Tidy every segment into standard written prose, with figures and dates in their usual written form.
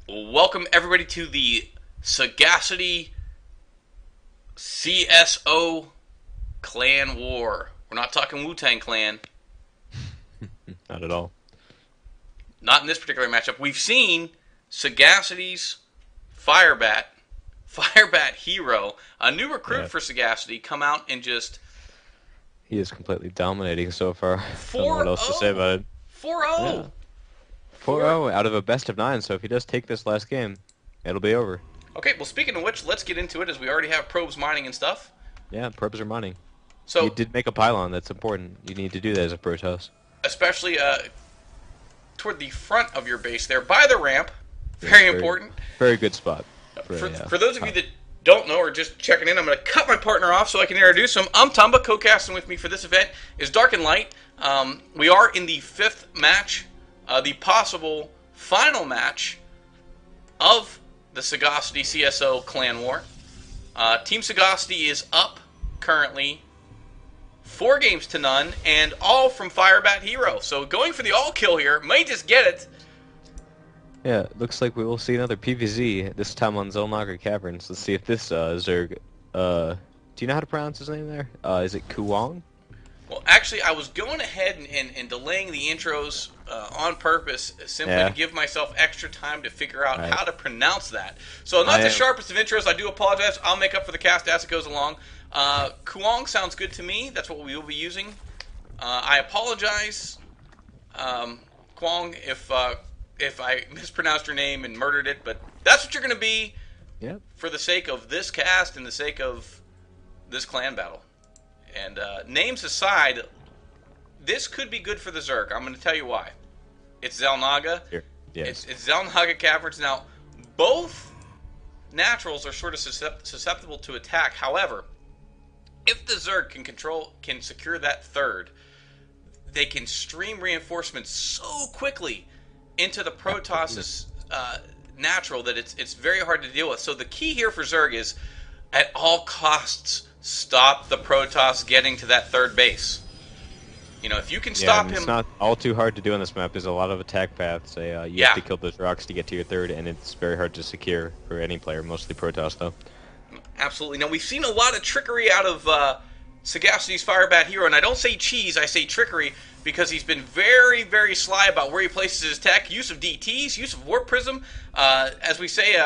Welcome everybody to the Sagacity CSO Clan War. We're not talking Wu-Tang Clan. Not at all. Not in this particular matchup. We've seen Sagacity's Firebat, Firebat Hero, a new recruit Yeah, for Sagacity, come out and just he is completely dominating so far. Don't know what else to say 4-0. about it. 4-0. Yeah, 4 4-0 out of a best of 9. So if he does take this last game, it'll be over. Okay, well speaking of which, let's get into it as we already have probes mining and stuff. Yeah, probes are mining. He So, did make a pylon. That's important. You need to do that as a Protoss. especially toward the front of your base there by the ramp, Yes, very very, important. very good spot for For, a for those of you that don't know or just checking in, I'm going to cut my partner off so I can introduce him. I'm Tumba. Co-casting with me for this event is Dark and Light. We are in the fifth match, the possible final match of the Sagacity CSO Clan War. Team Sagacity is up currently 4 games to none, and all from Firebat Hero. So going for the all kill here, may just get it. Yeah, looks like we will see another PVZ, this time on Zelnaga Caverns. Let's see if this Zerg, do you know how to pronounce his name there? Is it Kuang? Well, actually, I was going ahead and delaying the intros on purpose, simply Yeah. to give myself extra time to figure out Right. how to pronounce that. So, not I the am. sharpest of intros. I do apologize. I'll make up for the cast as it goes along. Kuong sounds good to me. That's what we will be using. I apologize, Kuong, if I mispronounced your name and murdered it, but that's what you're going to be Yep. for the sake of this cast and the sake of this clan battle. And names aside, this could be good for the Zerg. I'm going to tell you why. It's Zelnaga. Here. Yes. It's Zelnaga Caverns. Now, both naturals are sort of susceptible to attack. However, if the Zerg can secure that third, they can stream reinforcements so quickly into the Protoss's natural that it's very hard to deal with. So the key here for Zerg is, at all costs, stop the Protoss getting to that third base. You know, if you can Yeah, stop and it's him, not all too hard to do on this map. There's a lot of attack paths. You yeah, have to kill those rocks to get to your third, and it's very hard to secure for any player, mostly Protoss though. absolutely. Now, we've seen a lot of trickery out of Sagacity's Firebat Hero, and I don't say cheese, I say trickery, because he's been very, very sly about where he places his tech. Use of DTs, use of Warp Prism. As we say,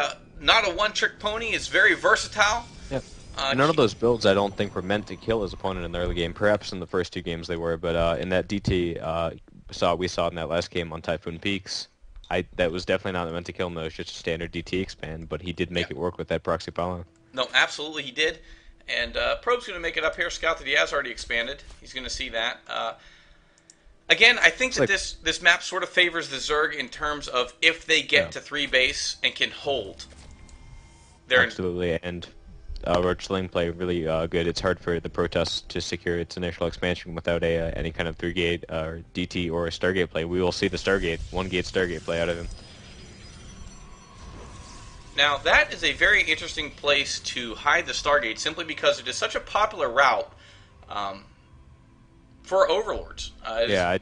not a one-trick pony. Is very versatile. Yeah. Uh, None of he- those builds I don't think were meant to kill his opponent in the early game. Perhaps in the first 2 games they were, but in that DT we saw in that last game on Typhoon Peaks, that was definitely not meant to kill him. That was just a standard DT expand, but he did make it work with that proxy pylon. no, absolutely he did. And Probe's going to make it up here. Scout that he has already expanded. He's going to see that. Again, I think It's that like, this map sort of favors the Zerg in terms of if they get yeah, to 3 base and can hold. They're in, absolutely, and Roach Lane play really good. It's hard for the Protoss to secure its initial expansion without any kind of 3-gate or DT or a Stargate play. We will see the Stargate, 1-gate Stargate play out of him. Now, that is a very interesting place to hide the Stargate, simply because it is such a popular route um, for Overlords. Yeah,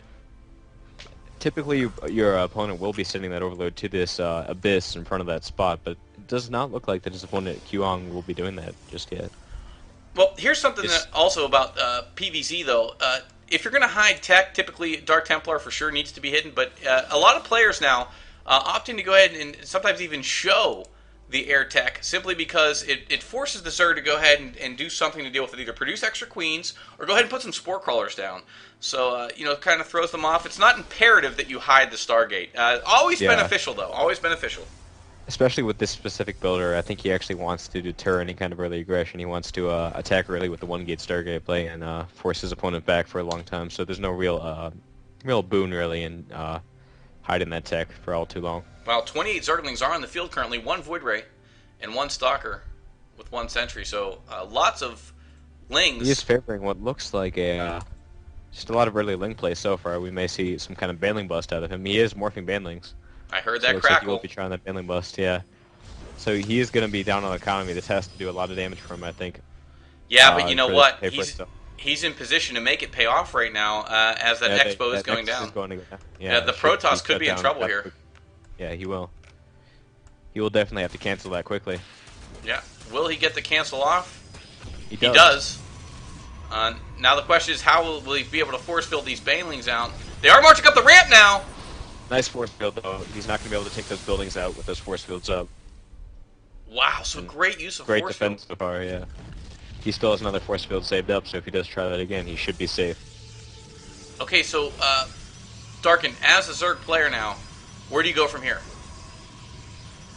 typically your opponent will be sending that overload to this abyss in front of that spot, but it does not look like that his opponent Qong will be doing that just yet. Well, here's something It's that also about PVZ, though. If you're going to hide tech, typically Dark Templar for sure needs to be hidden, but a lot of players now opting to go ahead and sometimes even show the air tech, simply because it forces the Zerg to go ahead and do something to deal with it, either produce extra queens or go ahead and put some spore crawlers down. So, it kind of throws them off. It's not imperative that you hide the Stargate. Always yeah, beneficial, though. Always beneficial. especially with this specific builder, I think he actually wants to deter any kind of early aggression. He wants to attack early with the 1-gate Stargate play and force his opponent back for a long time. So there's no real boon really in hiding that tech for all too long. Well, 28 Zerglings are on the field currently, 1 Void Ray and 1 Stalker with 1 Sentry. So lots of He is Lings. favoring what looks like just a lot of early Ling play so far. We may see some kind of Baneling bust out of him. He is morphing Banelings. I heard So it that looks like he will crackle. be trying that Baneling bust, yeah. So he is going to be down on economy. This has to do a lot of damage for him, I think. Yeah, but you know For this what? pay for itself. He's in position to make it pay off right now as that Yeah, Expo is that going Nexus down. is going to go down. Yeah, Yeah, the it should Protoss could shut be in down trouble that here. quick. Yeah, he will. He will definitely have to cancel that quickly. Yeah. Will he get the cancel off? He He does. does. Now the question is, how will he be able to force field these banelings out? They are marching up the ramp now. Nice force field, though. He's not going to be able to take those buildings out with those force fields up. Wow, so And great use of great force defense field. so far, yeah. He still has another force field saved up, so if he does try that again, he should be safe. Okay, so Darkin, as a Zerg player now, where do you go from here?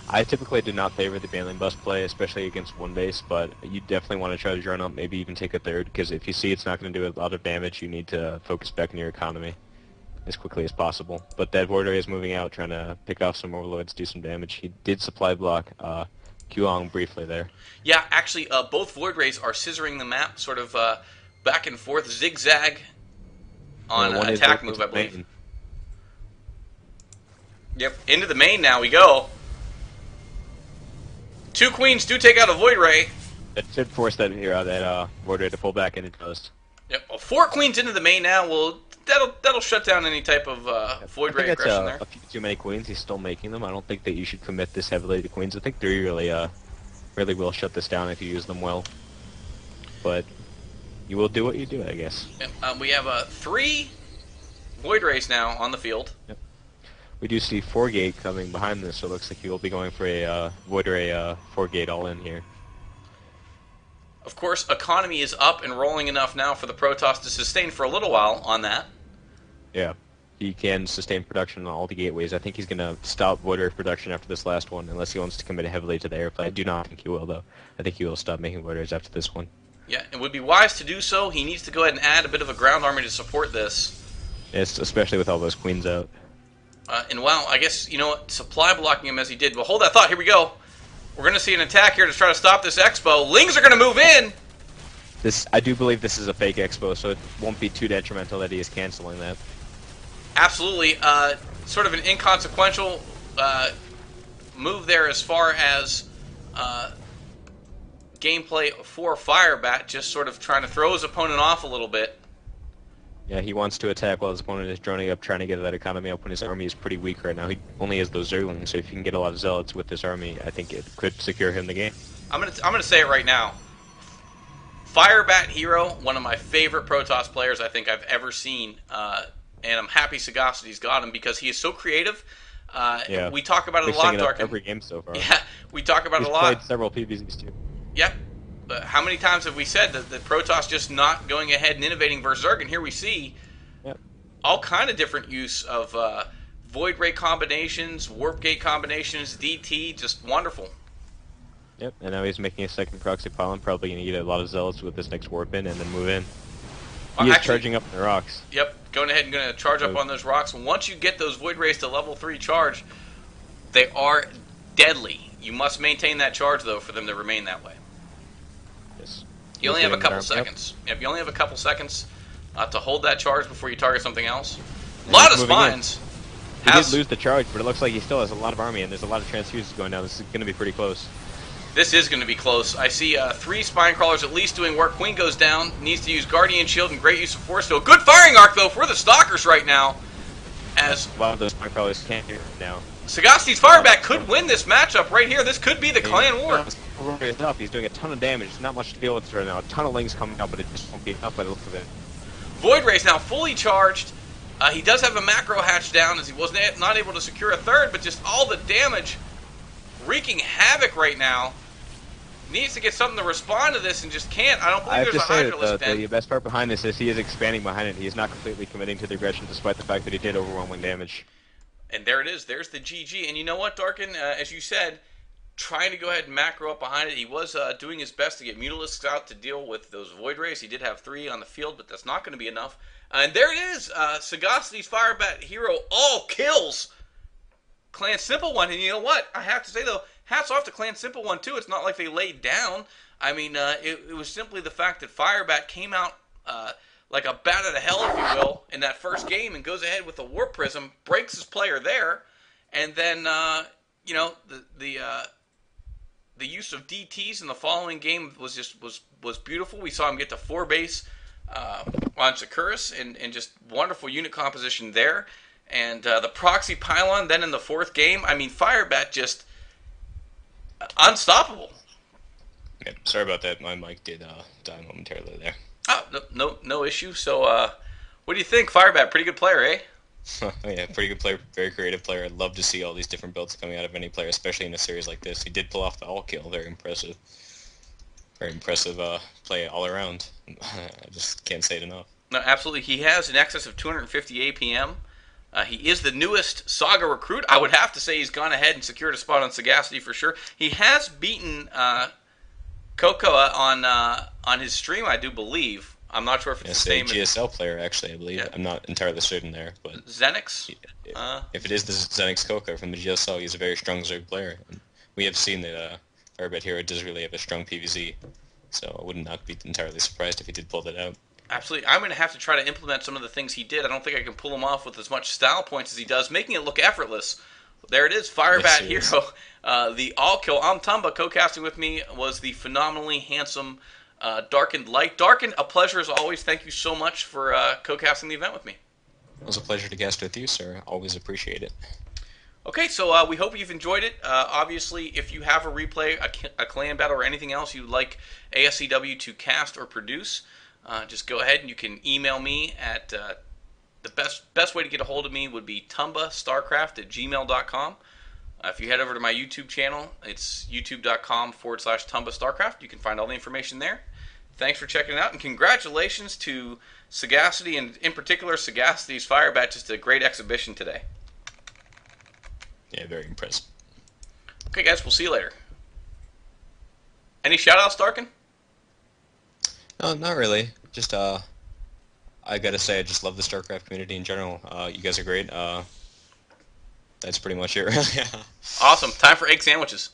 I typically do not favor the Baneling bus play, especially against one base, but you definitely want to try to drone up, maybe even take a third, because if you see it's not going to do a lot of damage, you need to focus back on your economy as quickly as possible. But that Void Ray is moving out, trying to pick off some Overlords, do some damage. He did supply block Kuong briefly there. Yeah, actually, both Void Rays are scissoring the map, sort of back and forth, zigzag on One is attack going move, to I believe. main. Yep, into the main now we go. 2 queens do take out a Void Ray. That should force that Void Ray to pull back, and it does. Yep, well, 4 queens into the main now. Well, that'll shut down any type of Void Ray aggression there. A few too many queens. He's still making them. I don't think that you should commit this heavily to queens. I think 3 really will shut this down if you use them well. But you will do what you do, I guess. Yep, we have 3 Void Rays now on the field. Yep. We do see 4-gate coming behind this, so it looks like he will be going for a Void Ray 4-gate all-in here. Of course, economy is up and rolling enough now for the Protoss to sustain for a little while on that. Yeah. He can sustain production on all the gateways. I think he's going to stop Void Ray production after this last one, unless he wants to commit heavily to the airplay. I do not think he will, though. I think he will stop making Void Rays after this one. Yeah, it would be wise to do so. He needs to go ahead and add a bit of a ground army to support this. Yes, especially with all those queens out. And wow, I guess, you know what, supply blocking him as he did. Well, hold that thought. Here we go. We're going to see an attack here to try to stop this Expo. Lings are going to move in. I do believe this is a fake Expo, so it won't be too detrimental that he is canceling that. Absolutely. Sort of an inconsequential move there as far as gameplay for Firebat, just sort of trying to throw his opponent off a little bit. Yeah, he wants to attack while his opponent is droning up, trying to get that economy up when his army is pretty weak right now. He only has those Zerglings, so if you can get a lot of Zealots with this army, I think it could secure him the game. I'm gonna say it right now. Firebat Hero, one of my favorite Protoss players I think I've ever seen, and I'm happy Sagacity's got him because he is so creative. Yeah. We talk about it a Mixing lot, it up Darkin. every game so far. Yeah, we talk about He's it a lot. played several PvZs too. Yep. But how many times have we said that the Protoss just not going ahead and innovating versus Zerg? And here we see Yep. all kind of different use of Void Ray combinations, Warp Gate combinations, DT, just wonderful. Yep, and now he's making a second proxy pylon, probably going to get a lot of Zealots with this next warp in and then move in. He is charging up the rocks. Yep, going ahead and going to charge up on those rocks. Once you get those Void Rays to level 3 charge, they are deadly. You must maintain that charge, though, for them to remain that way. Yes. You only have a couple seconds. Yep, you only have a couple seconds to hold that charge before you target something else. A lot of spines. He did lose the charge, but it looks like he still has a lot of army, and there's a lot of transfuses going down. This is going to be pretty close. This is going to be close. I see 3 spine crawlers at least doing work. Queen goes down. Needs to use Guardian Shield and great use of Force Field. Good firing arc, though, for the Stalkers right now. As a lot of those spine crawlers can't hear now. Sagacity's Firebat could win this matchup right here. This could be the clan war. He's doing a ton of damage. There's not much to deal with right now. A ton of Lings coming out, but it just won't be enough by the look of it. Void Ray's now fully charged. He does have a macro hatch down as he was not able to secure a third, but just all the damage wreaking havoc right now. Needs to get something to respond to this and just can't. I don't believe there's a Hydralisk den. The best part behind this is he is expanding behind it. He is not completely committing to the aggression despite the fact that he did overwhelming damage. And there it is. There's the GG. And you know what, Darkin? As you said, trying to go ahead and macro up behind it. He was doing his best to get Mutalisks out to deal with those Void Rays. He did have 3 on the field, but that's not going to be enough. And there it is. Sagacity's Firebat Hero all kills Clan Simple One. And you know what? I have to say, though, hats off to Clan Simple One, too. It's not like they laid down. I mean, it was simply the fact that Firebat came out like a bat out of hell, if you will, in that first game and goes ahead with the Warp Prism, breaks his player there, and then, you know, the use of DTs in the following game was beautiful. We saw him get to 4 base on Sakuras and just wonderful unit composition there. And the proxy pylon then in the 4th game, I mean, Firebat just unstoppable. Yeah, sorry about that. My mic did die momentarily there. Oh, no issue. So, what do you think, Firebat? Pretty good player, eh? Yeah, pretty good player, very creative player. I'd love to see all these different builds coming out of any player, especially in a series like this. He did pull off the all kill, very impressive. Very impressive play all around. I just can't say it enough. No, absolutely. He has in excess of 250 APM. He is the newest Saga recruit. I would have to say he's gone ahead and secured a spot on Sagacity for sure. He has beaten Cocoa on his stream, I do believe. I'm not sure if it's Yes, the same. a GSL player, actually, I believe. Yeah. I'm not entirely certain there, but Xenix? if it is the Zenix Coco from the GSL, he's a very strong Zerg player. And we have seen that Firebet Hero does really have a strong PvZ, so I would not be entirely surprised if he did pull that out. Absolutely. I'm going to have to try to implement some of the things he did. I don't think I can pull him off with as much style points as he does, making it look effortless. There it is, Firebat Hero, the all-kill. Tumba, co-casting with me was the phenomenally handsome Darkened Light. Darkened, a pleasure as always. Thank you so much for co-casting the event with me. It was a pleasure to cast with you, sir. Always appreciate it. Okay, so we hope you've enjoyed it. Obviously, if you have a replay, a clan battle, or anything else you'd like ASCW to cast or produce, just go ahead and you can email me at the best way to get a hold of me would be tumbastarcraft@gmail.com. If you head over to my YouTube channel, it's youtube.com/tumbastarcraft. You can find all the information there. Thanks for checking it out, and congratulations to Sagacity, and in particular Sagacity's Firebat. Just a great exhibition today. Yeah, very impressive. Okay, guys, we'll see you later. Any shout-outs, Darkin? No, not really. Just, I gotta say, I just love the StarCraft community in general. You guys are great. That's pretty much it, really. Awesome. Time for egg sandwiches.